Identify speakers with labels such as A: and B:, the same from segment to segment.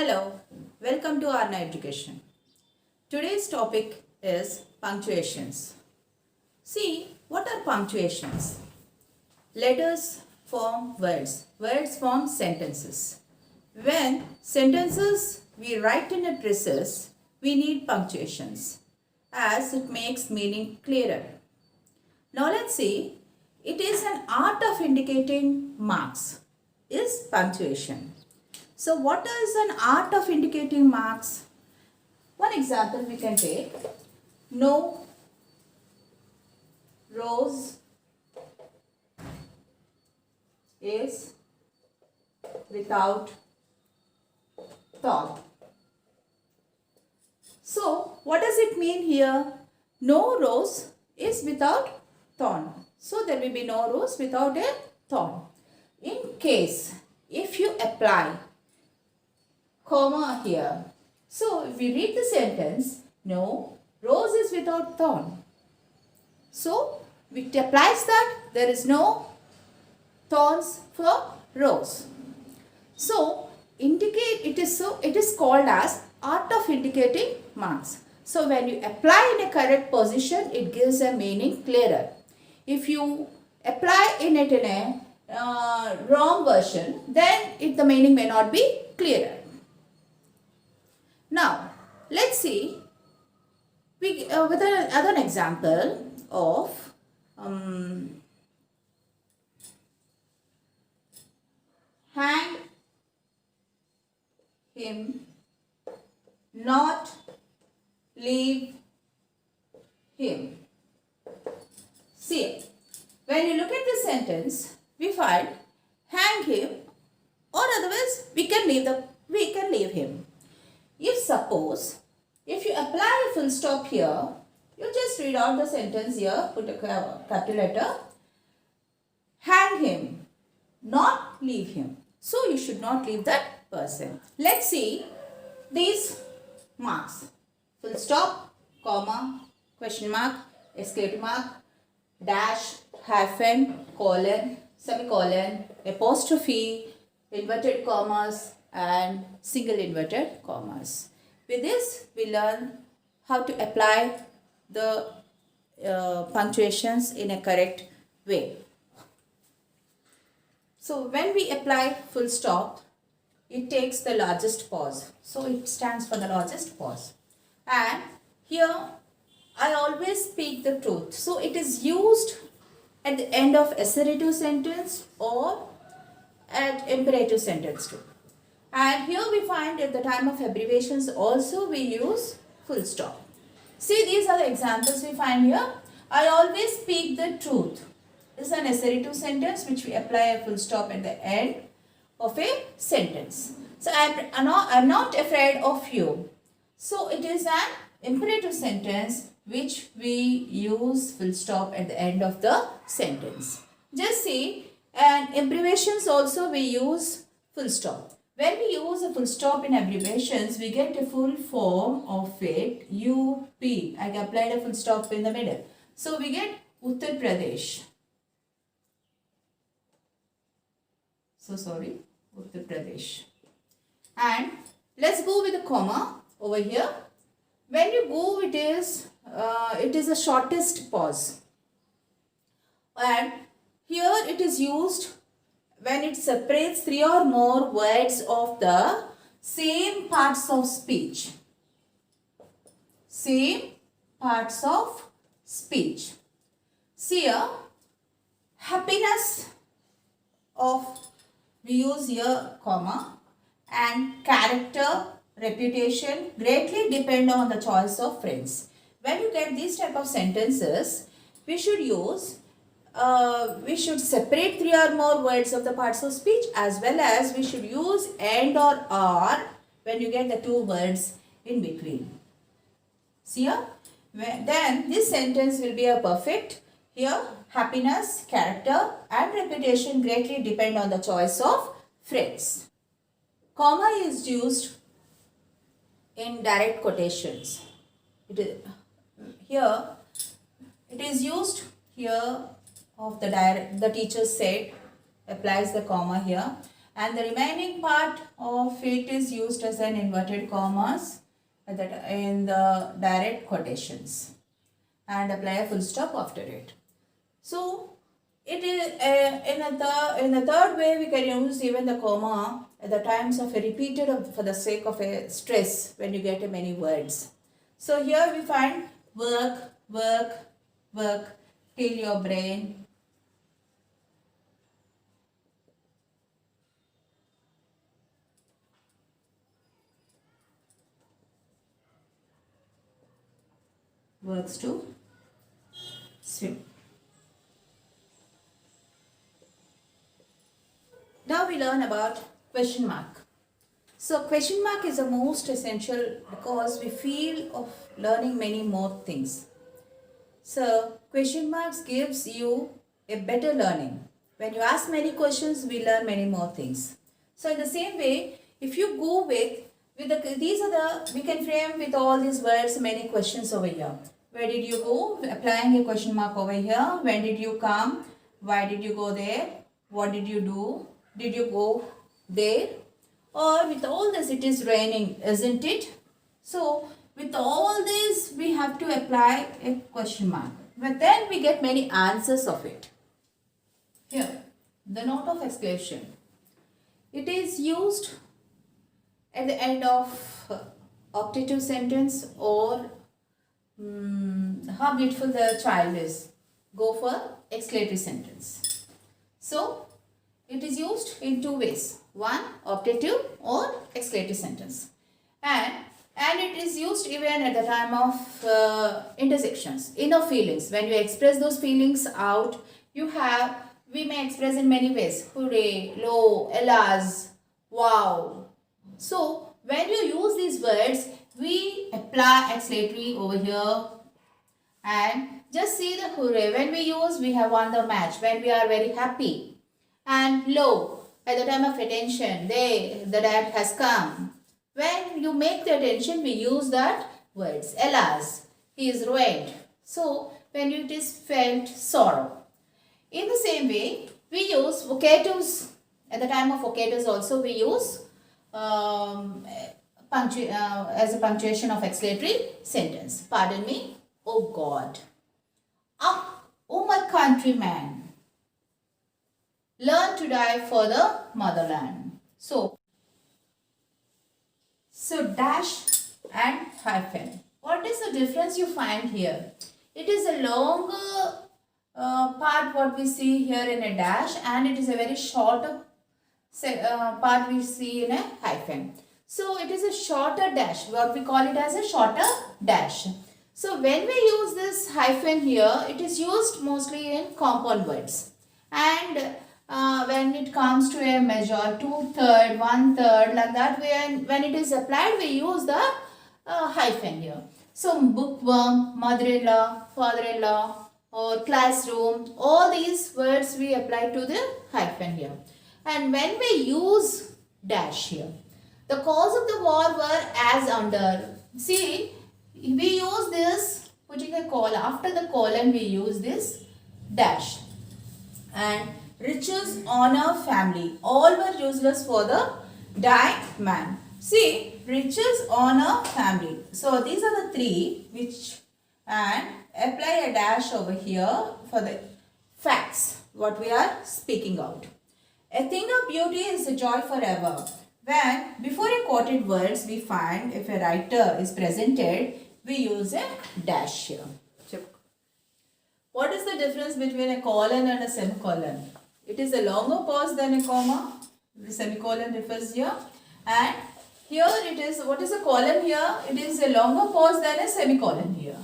A: Hello, welcome to Arna Education. Today's topic is punctuations. See, what are punctuations? Letters form words, words form sentences. When sentences we write in a process, we need punctuations as it makes meaning clearer. Now let's see, it is an art of indicating marks, is punctuation. So what is an art of indicating marks? One example we can take. No rose is without thorn. So what does it mean here? No rose is without thorn. So there will be no rose without a thorn. In case if you apply comma here. So if we read the sentence, no rose is without thorn. So it applies that there is no thorns for rose. So it is called as art of indicating marks. So when you apply in a correct position, it gives a meaning clearer. If you apply in a wrong version, then the meaning may not be clearer. Now, let's see with another example of hang him, not leave him. See, when you look at the sentence, we find hang him, or otherwise we can leave him. If you apply a full stop here, you just read out the sentence here, put a capital letter, hang him, not leave him. So you should not leave that person. Let's see these marks. Full stop, comma, question mark, exclamation mark, dash, hyphen, colon, semicolon, apostrophe, inverted commas and single inverted commas. With this, we learn how to apply the punctuations in a correct way. So when we apply full stop, it takes the largest pause. So it stands for the largest pause. And here, I always speak the truth. So it is used at the end of assertive sentence or at imperative sentence too. And here we find at the time of abbreviations also we use full stop. See, these are the examples we find here. I always speak the truth. This is an assertive sentence which we apply a full stop at the end of a sentence. So I'm not afraid of you. So it is an imperative sentence which we use full stop at the end of the sentence. Just see, and abbreviations also we use full stop. When we use a full stop in abbreviations, we get a full form of it, UP. I applied a full stop in the middle. So we get Uttar Pradesh. Uttar Pradesh. And let's go with a comma over here. When you go, it is a shortest pause. And here it is used when it separates three or more words of the same parts of speech. Same parts of speech. See here, happiness of, we use here comma, and character, reputation greatly depend on the choice of friends. When you get these type of sentences, we should separate three or more words of the parts of speech, as well as we should use and or are when you get the two words in between. See here? Then this sentence will be a perfect. Here, happiness, character and reputation greatly depend on the choice of friends. Comma is used in direct quotations. It is used here of the teacher said, applies the comma here. and the remaining part of it is used as an inverted commas in the direct quotations, and apply a full stop after it. So it is in the third way we can use even the comma at the times of a repeated for the sake of a stress when you get many words. So here we find work, work, work till your brain. Works to swim. Now we learn about question mark. So question mark is the most essential because we feel of learning many more things. So question marks gives you a better learning. When you ask many questions, we learn many more things. So in the same way, if you go with we can frame with all these words many questions over here. Where did you go? Applying a question mark over here. When did you come? Why did you go there? What did you do? Did you go there? Or with all this, it is raining, isn't it? So with all this, we have to apply a question mark. But then we get many answers of it. Here, the note of exclamation. It is used at the end of optative sentence or how beautiful the child is. Go for exclamatory sentence. So, it is used in two ways. One, optative or exclamatory sentence. And it is used even at the time of intersections, inner feelings. When you express those feelings out, we may express in many ways. Hooray, lo, alas, wow. So, when you use these words, we apply exclamatory over here and just see the hooray. When we have won the match, when we are very happy. And lo, at the time of attention, the dad has come. When you make the attention, we use that words. Alas, he is ruined. So, when it is felt sorrow. In the same way, we use vocatives. At the time of vocatives also, we use as a punctuation of exclamatory sentence. Pardon me, oh God. Ah, oh my countryman. Learn to die for the motherland. So dash and hyphen. What is the difference you find here? It is a longer part what we see here in a dash, and it is a very shorter part we see in a hyphen. So it is a shorter dash, what we call it as a shorter dash. So when we use this hyphen here, it is used mostly in compound words. And when it comes to a measure, 2/3, 1/3, like that, when it is applied, we use the hyphen here. So bookworm, mother-in-law, father-in-law, or classroom, all these words we apply to the hyphen here. And when we use dash here, the cause of the war were as under. See, we use this, putting a colon, after the colon we use this dash. And riches, honor, family, all were useless for the dying man. See, riches, honor, family. So these are the three which, and apply a dash over here for the facts, what we are speaking out. A thing of beauty is a joy forever. When before a quoted words we find if a writer is presented, we use a dash here. What is the difference between a colon and a semicolon? It is a longer pause than a comma. The semicolon refers here. And here it is, what is a colon here? It is a longer pause than a semicolon here.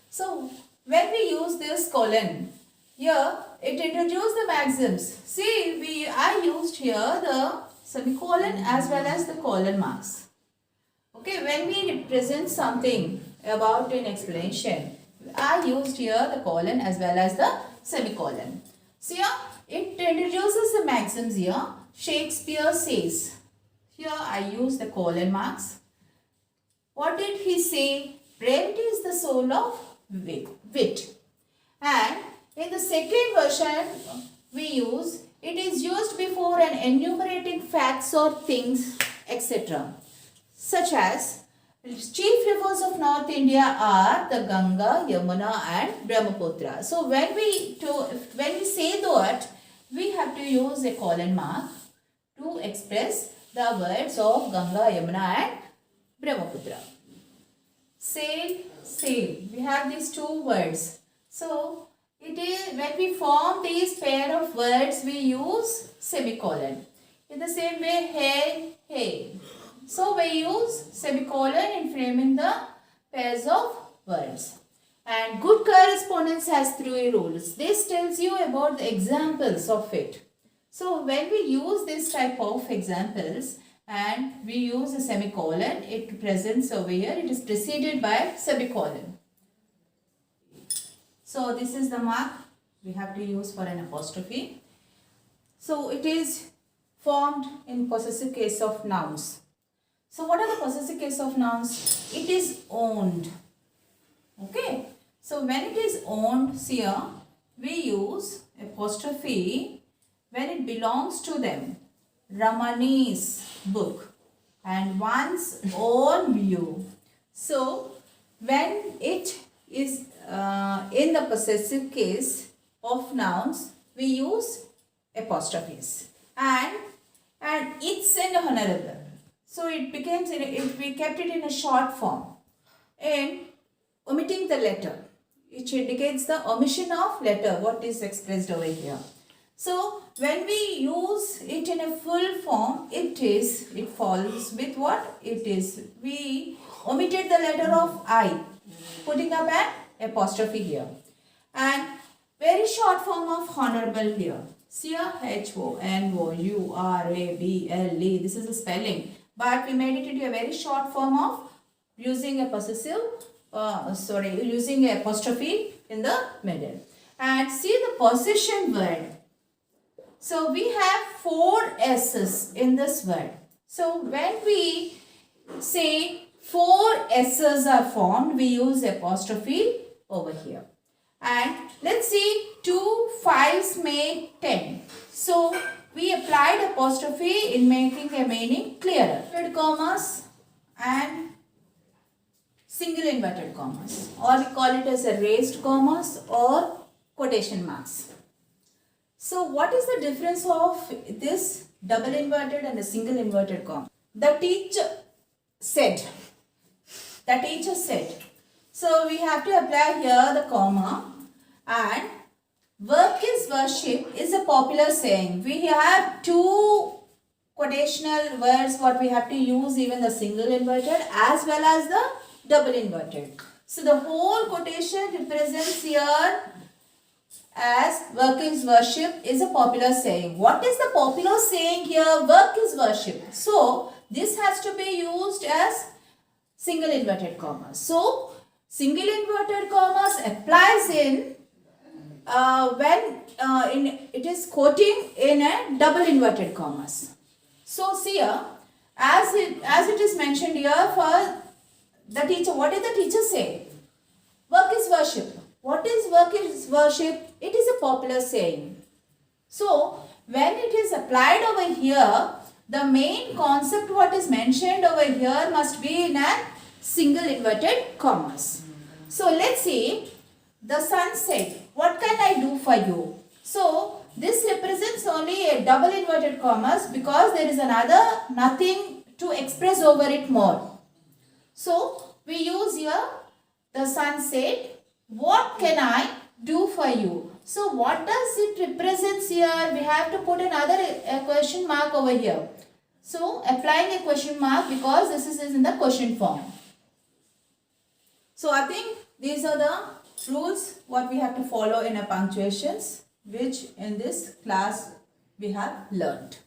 A: So when we use this colon, here it introduces the maxims. See, I used here the semicolon as well as the colon marks. Okay, when we represent something about an explanation, I used here the colon as well as the semicolon. See here, it introduces the maxims here. Shakespeare says. Here I use the colon marks. What did he say? Brevity is the soul of wit. And in the second version, we use it is used before an enumerating facts or things, etc. Such as chief rivers of North India are the Ganga, Yamuna and Brahmaputra. So when we say that, we have to use a colon mark to express the words of Ganga, Yamuna and Brahmaputra. Sail, sail. We have these two words. So it is when we form these pair of words, we use semicolon. In the same way, hey, hey. So we use semicolon in framing the pairs of words. And good correspondence has 3 rules. This tells you about the examples of it. So when we use this type of examples and we use a semicolon, it presents over here, it is preceded by semicolon. So this is the mark we have to use for an apostrophe. So it is formed in possessive case of nouns. So what are the possessive case of nouns? It is owned. Okay. So when it is owned, here we use apostrophe when it belongs to them. Ramani's book and one's own view. So when it is in the possessive case of nouns, we use apostrophes and it's an honorable. So it becomes, we kept it in a short form and omitting the letter, which indicates the omission of letter, what is expressed over here. So when we use it in a full form, it follows with what? It is, we omitted the letter of I, putting up an apostrophe here. And very short form of honorable here. C-H-O-N-O-U-R-A-B-L-E. This is a spelling. But we made it into a very short form of using a possessive, using an apostrophe in the middle. And see the possession word. So we have 4 S's in this word. So when we say 4 S's are formed, we use apostrophe over here. And let's see 2 5s make 10. So we applied apostrophe in making a meaning clearer. Inverted commas and single inverted commas, or we call it as a raised commas or quotation marks. So what is the difference of this double inverted and a single inverted comma? The teacher said. So we have to apply here the comma, and work is worship is a popular saying. We have 2 quotational words what we have to use, even the single inverted as well as the double inverted. So the whole quotation represents here as work is worship is a popular saying. What is the popular saying here? Work is worship. So this has to be used as single inverted commas. So single inverted commas applies in when it is quoting in a double inverted commas. So see here, as it is mentioned here for the teacher, what did the teacher say? Work is worship. What is work is worship? It is a popular saying. So when it is applied over here, the main concept what is mentioned over here must be in a single inverted commas. So let's see, the son said, what can I do for you? So this represents only a double inverted commas because there is nothing to express over it more. So we use here, the son said, what can I do for you? So what does it represent here? We have to put a question mark over here. So applying a question mark because this is in the question form. So I think these are the rules what we have to follow in a punctuations, which in this class we have learnt.